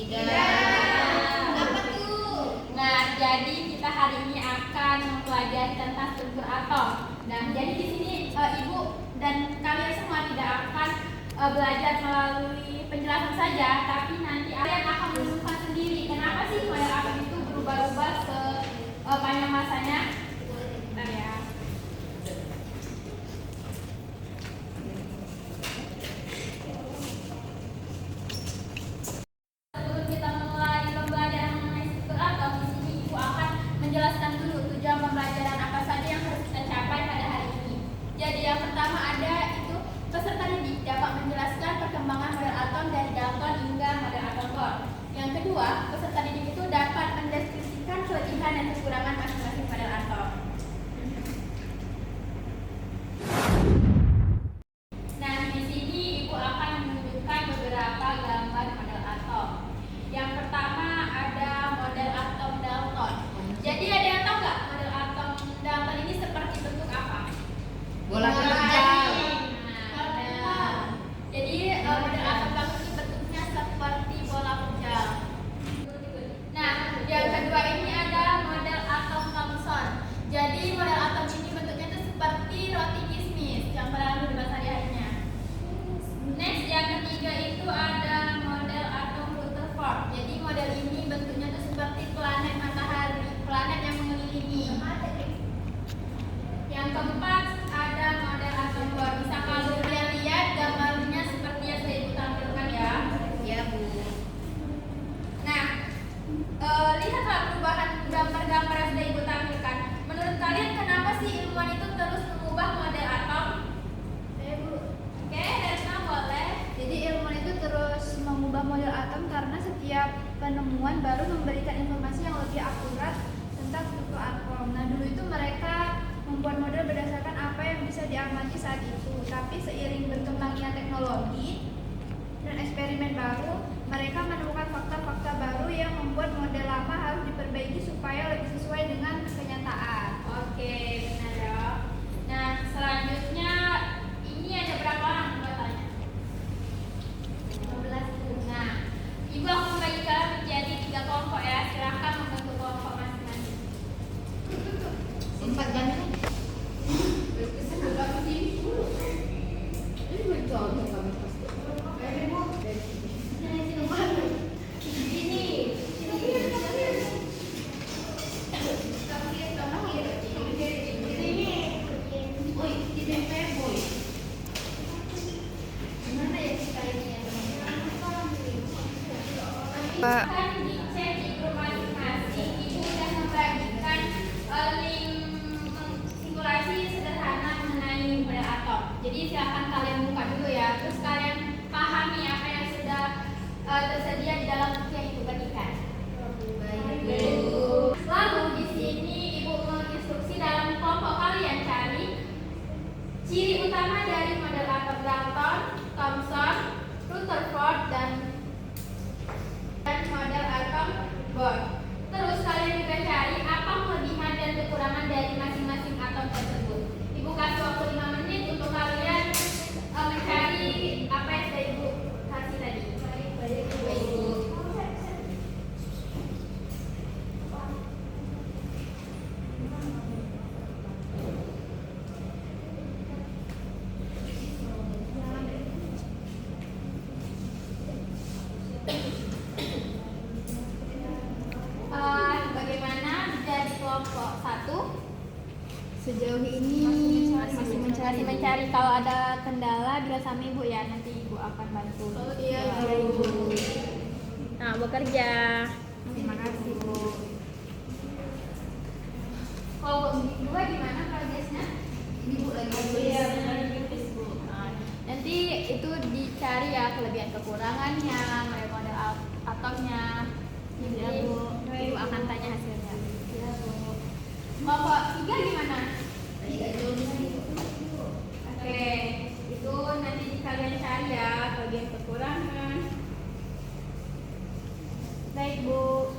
Kenapa tuh? Nah, jadi kita hari ini akan mempelajari tentang struktur atom. Nah, jadi di sini Ibu dan kalian semua tidak akan belajar melalui penjelasan saja, tapi nanti kalian akan menemukan sendiri kenapa sih model atom itu berubah-ubah sepanjang masanya. Bentar ya. Sebelum kita mulai pembelajaran mengenai struktur atom, di sini Ibu akan menjelaskan dulu tujuan pembelajaran apa saja yang harus kita capai pada hari ini. Jadi yang pertama ada itu peserta didik dapat menjelaskan perkembangan model atom dari Dalton hingga model atom Bohr. Yang kedua, peserta didik itu dapat mendeskripsikan kelebihan dan kekurangan masing-masing model atom. Nah, di sini Ibu akan menunjukkan beberapa gambar model atom. Yang pertama ada model atom Dalton. Jadi ada yang tahu nggak model atom Dalton ini seperti bentuk apa? Bola hijau. Jadi model atom Dalton ini bentuknya seperti bola hijau. Nah, yang kedua ini ada model atom Thomson. Jadi model atom ini bentuknya itu seperti roti kismis yang pernah dibahas hari-harinya. Next, yang ketiga itu ada model atom Rutherford. Jadi model ini bentuknya itu seperti planet matahari, planet yang mengelilingi. Yang keempat ada model atom Bohr. Bisa kalian lihat gambarnya seperti yang saya Ibu tampilkan ya. Iya, Bu. Nah, lihatlah perubahan gambar-gambar yang sudah Ibu tampilkan. Menurut kalian kenapa sih ilmuwan itu terus mengubah model atom? Bu. Oke, Retna boleh. Jadi ilmuwan itu terus mengubah model atom karena setiap penemuan baru memberikan informasi yang lebih akurat tentang struktur atom. Nah, dulu itu mereka membuat model berdasarkan apa yang bisa diamati saat itu. Tapi seiring berkembangnya teknologi dan eksperimen baru, mereka menemukan fakta-fakta baru yang membuat model lama harus diperbaiki supaya lebih sesuai dengan kenyataan. Oke, benar ya. Nah, selanjutnya ini ada berapa orang anggotanya? 15. Nah, Ibu akan membagi kalian menjadi 3 kelompok ya. Silahkan membentuk kelompok masing-masing. 4 ganteng. Akan dicek di grup masing-masing. Ibu sudah membagikan link simulasi sederhana mengenai model atom. Jadi silakan kalian buka dulu ya. Terus kalian pahami apa yang sudah tersedia di dalam buku yang Ibu bagikan. Lalu di sini Ibu menginstruksi dalam kelompok kalian cari ciri utama dari model atom Dalton, Thomson, Rutherford, dan model atom Bohr. Terus kalian juga cari apa kelebihan dan kekurangan dari masing-masing atom tersebut. Ibu kasih waktu 5 menit untuk kalian mencari apa yang sudah Ibu kasih tadi. Ibu. Bagaimana dari kelompok 1? Sejauh ini masih mencari. Kalau ada kendala bilang sama Ibu ya, nanti Ibu akan bantu. Oh iya, Ibu. Nah, bekerja. Terima kasih, Bu. Kelompok 2 gimana progresnya? Ibu lagi. Iya, nanti itu dicari ya kelebihan kekurangannya, model atomnya. Iya, Bu. Ibu akan tanya hasilnya. Iya, Bu. Kelompok 3 gimana? Oke, itu nanti kalian cari ya kelebihan kekurangan. Baik, Bu.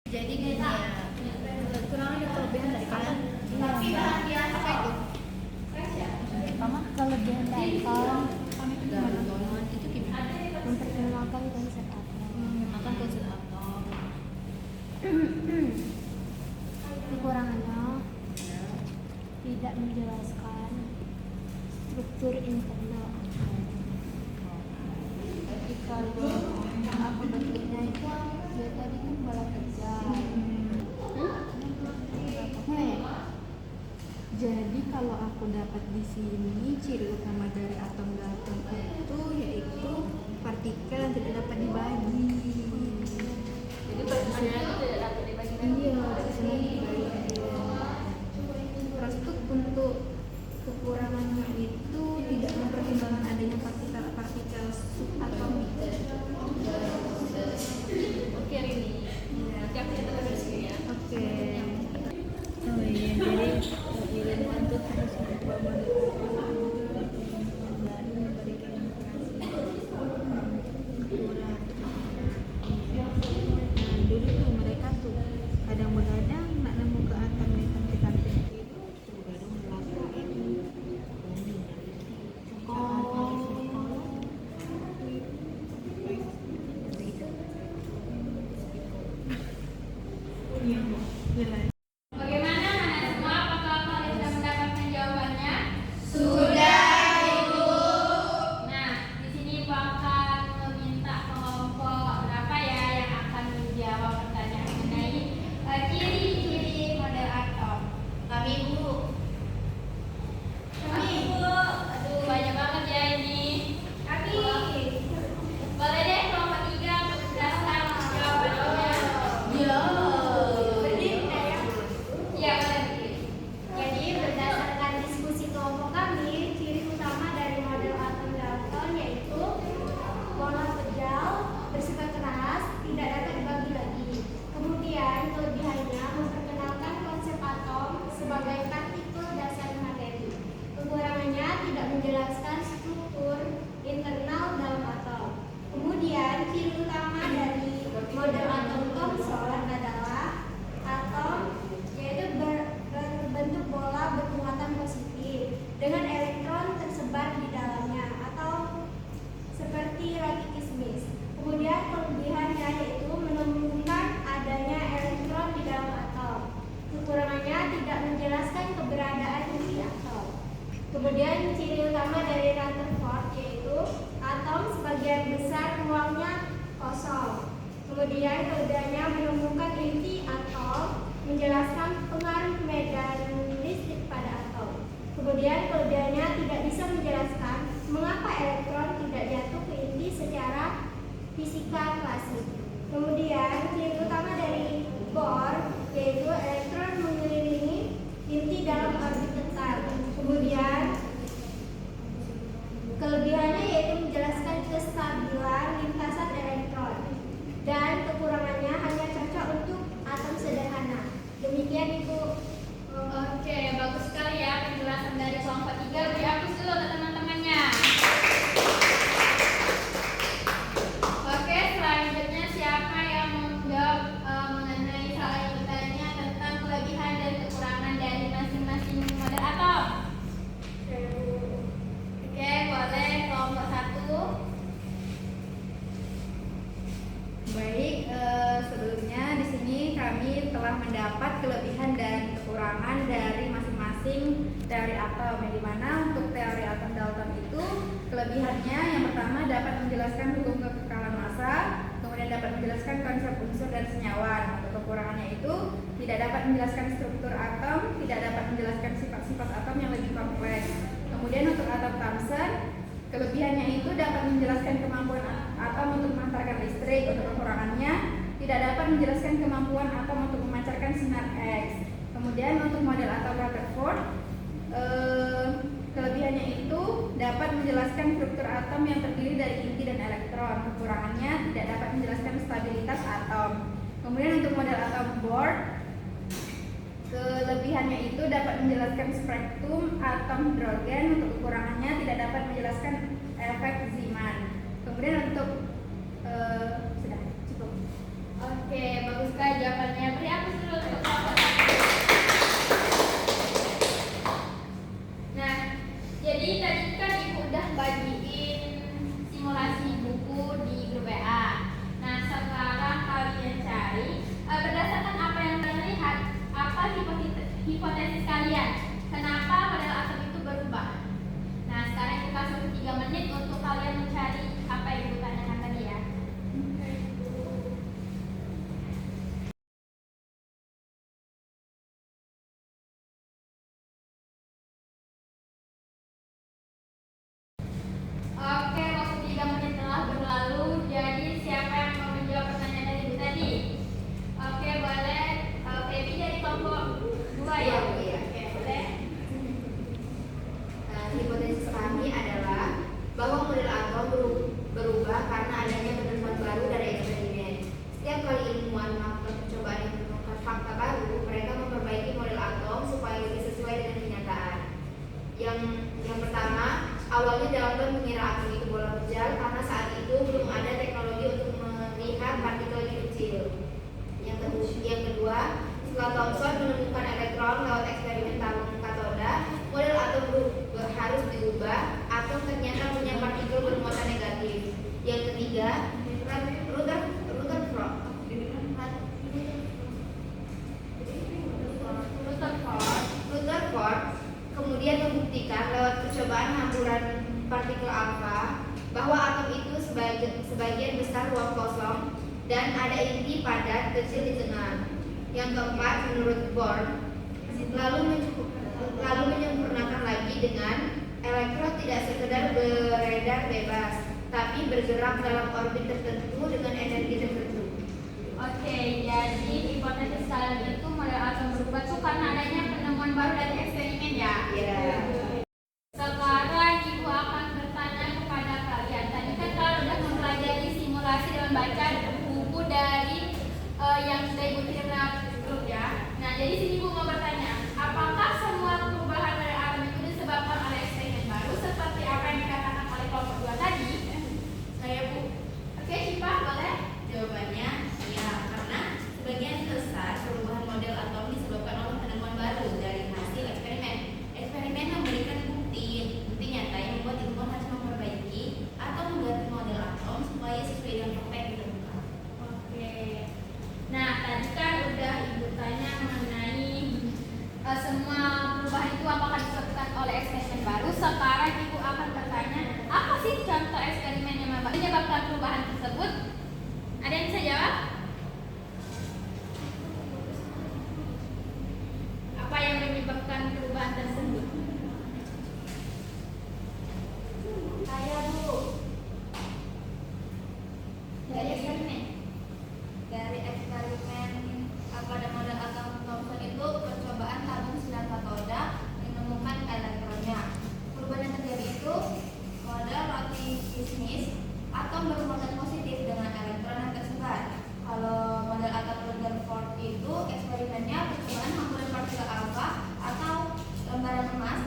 Jadi gini ya, kekurangan dan kelebihan dari kalian. Apa itu? atom. Dalton itu gimana? Memperkenalkan konsep atom. Makan konsep atom. Kekurangannya tidak menjelaskan struktur internal atom. Jadi kalau aku bentuknya itu dia tadi kan bola kecil. Jadi kalau aku dapat di sini ciri utama dari atom Dalton itu yaitu partikel yang tidak dapat dibagi. Jadi pertemuannya itu tidak dapat dibagi. Iya, tidak dibagi. Terus tuh untuk kekurangannya itu tidak mempertimbangkan adanya partikel subatomik. Oke Rini. Nanti aku catat dari sini ya. Oke. Oh iya, jadi pilihan untuk harus membuat memberikan kurang. Nah, dulu tuh mereka tuh kadang-kadang nak nemu ke atom hitam kita itu kadang melakukan Bagaimana anak semua? Apakah kalian sudah mendapatkan jawabannya? Nah, di sini Ibu akan meminta kelompok berapa ya yang akan menjawab pertanyaan mengenai ciri-ciri model atom. Kami Bu. Aduh, banyak banget ya ini. Boleh deh kelompok 3 menjelaskan jawabannya. Ya. Iya, boleh. Jadi berdasarkan diskusi kelompok kami, ciri utama dari model atom Dalton yaitu bola pejal, bersifat keras, tidak dapat dibagi lagi. Kemudian kelebihannya memperkenalkan konsep atom sebagai partikel dasar materi. Kekurangannya tidak menjelaskan struktur internal dalam atom. Kemudian ciri utama dari model atom Thomson adalah atom yaitu berbentuk bola bermuatan positif dengan elektron tersebar di dalamnya atau seperti roti kismis. Kemudian kelebihannya yaitu menemukan adanya elektron di dalam atom. Kekurangannya tidak menjelaskan keberadaan inti atom. Kemudian ciri utama dari Rutherford yaitu atom sebagian besar ruangnya kosong. Kemudian kelebihannya menemukan inti atom, menjelaskan pengaruh medan listrik pada atom. Kemudian kelebihannya tidak bisa menjelaskan mengapa elektron tidak jatuh ke inti secara fisika klasik. Kemudian ciri utama dari Bohr yaitu elektron mengelilingi inti dalam orbit tetap. Kemudian kelebihannya yaitu menjelaskan kestabilan lintasan elektron. Dan kekurangannya hanya cocok untuk atom sederhana. Demikian Ibu. Oke, bagus sekali ya penjelasan dari kelompok 3. Beri hapus dulu untuk teman-temannya. Oke, selanjutnya siapa yang mau menjawab mengenai hal yang bertanya tentang kelebihan dan kekurangan dari masing-masing model atom? Oke, boleh kelompok 1. Baik, sebelumnya di sini kami telah mendapat kelebihan dan kekurangan dari masing-masing teori atom. Yang dimana untuk teori atom Dalton itu kelebihannya yang pertama dapat menjelaskan hukum kekekalan massa, kemudian dapat menjelaskan konsep unsur dan senyawa. Untuk kekurangannya itu tidak dapat menjelaskan struktur atom, tidak dapat menjelaskan sifat-sifat atom yang lebih kompleks. Kemudian untuk atom Thomson, kelebihannya itu dapat menjelaskan kemampuan atom untuk memancarkan listrik. Untuk kekurangannya tidak dapat menjelaskan kemampuan atom untuk memancarkan sinar X. Kemudian untuk model atom Rutherford, kelebihannya itu dapat menjelaskan struktur atom yang terdiri dari inti dan elektron. Kekurangannya tidak dapat menjelaskan stabilitas atom. Kemudian untuk model atom Bohr, kelebihannya itu dapat menjelaskan spektrum atom hidrogen. Untuk kekurangannya tidak dapat menjelaskan efek Zeeman. Kemudian untuk sudah cukup. Oke, bagus sekali jawabannya. Beri hapus dulu untuk kelompok 1. Nah, jadi tadi kan Ibu udah dibuktikan lewat percobaan hamburan partikel alfa bahwa atom itu sebagian besar ruang kosong dan ada inti padat kecil di tengah. Yang keempat, menurut Bohr, lalu menyempurnakan lagi dengan elektron tidak sekedar beredar bebas, tapi bergerak dalam orbit tertentu dengan energi tertentu. Oke, jadi hipotesis kalian itu model atom berubah tuh karena adanya penemuan baru dari eksperimen ya? Iya. Sekarang Ibu akan bertanya kepada kalian. Tadi kan kalian udah mempelajari simulasi dengan baca buku dari yang sudah Ibu kirim lewat grup ya. Nah, jadi sini Ibu mau bertanya, apakah semua perubahan dari atom itu disebabkan oleh eksperimen baru seperti apa yang dikatakan oleh kelompok 2 tadi? Saya Bu. Oke, Syifa boleh? Jawabannya ya, karena sebagian besar perubahan model atom disebabkan oleh penemuan baru dari hasil eksperimen. Eksperimen memberikan bukti nyata yang membuat ilmuwan harus memperbaiki atau mengganti model atom supaya sesuai dengan fakta yang ditemukan. Oke. Nah, tadi kan udah Ibu tanya mengenai semua perubahan itu apakah disebabkan oleh eksperimen baru. Sekarang Ibu akan bertanya, apa sih contoh eksperimen yang menyebabkan perubahan tersebut? Ada yang bisa jawab? Apa yang menyebabkan perubahan tersebut? Saya Bu, Dari eksperimen. dari eksperimen pada model atom Thomson itu percobaan tabung sinar katoda menemukan elektronnya. Perubahan yang terjadi itu model rotationis atom bermuatan positif dengan elektron yang tersebar. Kalau model atom Rutherford itu eksperimennya percobaan hamburan partikel alfa atau lembaran emas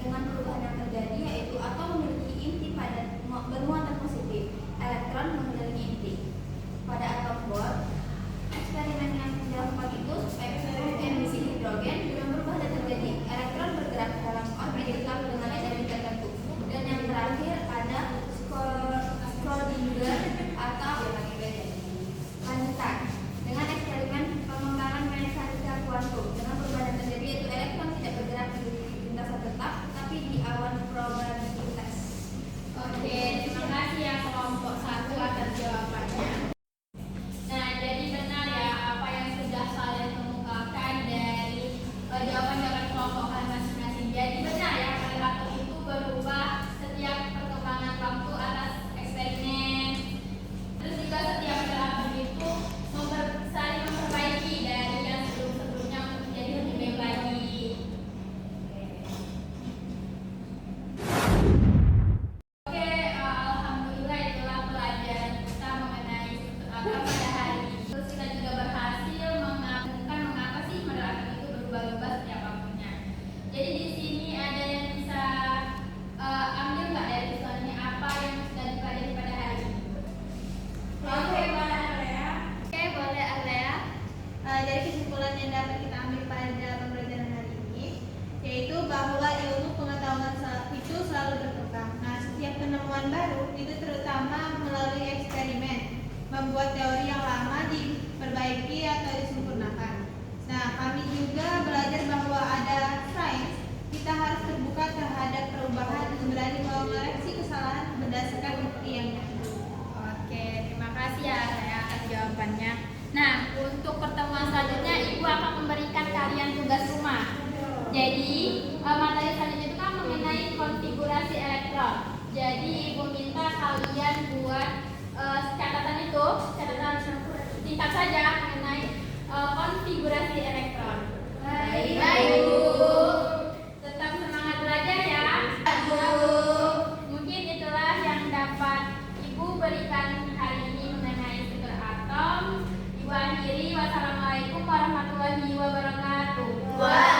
dengan perubahan yang terjadi yaitu atom memiliki inti padat bermuatan positif, elektron mengelilingi inti. Pada atom Bohr, eksperimen yang keempat itu eksperimen emisi hidrogen dengan perubahan yang terjadi, elektron bergerak dalam orbit tetap dengan energi tertentu. Dan yang terakhir ada Schrödinger atau lanjutan dengan eksperimen pengembangan mekanika kuantum dengan perubahan yang terjadi yaitu elektron tidak bergerak di lintasan tetap tetapi di awan probabilitas. Oke, terima kasih ya kelompok 1 atas jawabannya. Nah, jadi benar ya apa yang sudah kalian kemukakan dari jawaban-jawaban kelompok kalian masing-masing. Jadi benar ya model atom itu berubah setiap perkembangan waktu atas eksperimen. Terus juga setiap model atom itu saling memperbaiki dari yang sebelum-sebelumnya untuk menjadi lebih baik lagi. Oke, alhamdulillah itulah pelajaran kita mengenai struktur atom pada hari ini. Terus kita juga berhasil mengakukan mengapa sih model atom itu berubah-ubah setiap waktunya. Jadi di sini ada yang bisa ambil nggak dari visualnya apa yang sudah dipelajari pada hari ini? Oke, boleh Arlea. Oke, boleh Arlea. Dari kesimpulan yang dapat kita ambil pada pembelajaran hari ini, yaitu bahwa ilmu pengetahuan itu selalu berkembang. Nah, setiap penemuan baru itu terutama melalui eksperimen, membuat teori yang lama diperbaiki atau disempurnakan. Nah, kami juga belajar bahwa ada sains, kita harus terbuka terhadap perubahan dan berani mengoreksi kesalahan berdasarkan bukti yang nyata. Oke, terima kasih ya Arlea atas jawabannya. Nah, untuk pertemuan selanjutnya Ibu akan memberikan kalian tugas rumah. Jadi, materi selanjutnya itu kan mengenai konfigurasi elektron. Jadi, Ibu minta kalian buat catatan singkat saja mengenai konfigurasi elektron. Baik, Bu. Tetap semangat belajar ya. Mungkin itulah yang dapat Ibu berikan hari ini mengenai struktur atom. Ibu akhiri, wassalamualaikum warahmatullahi wabarakatuh.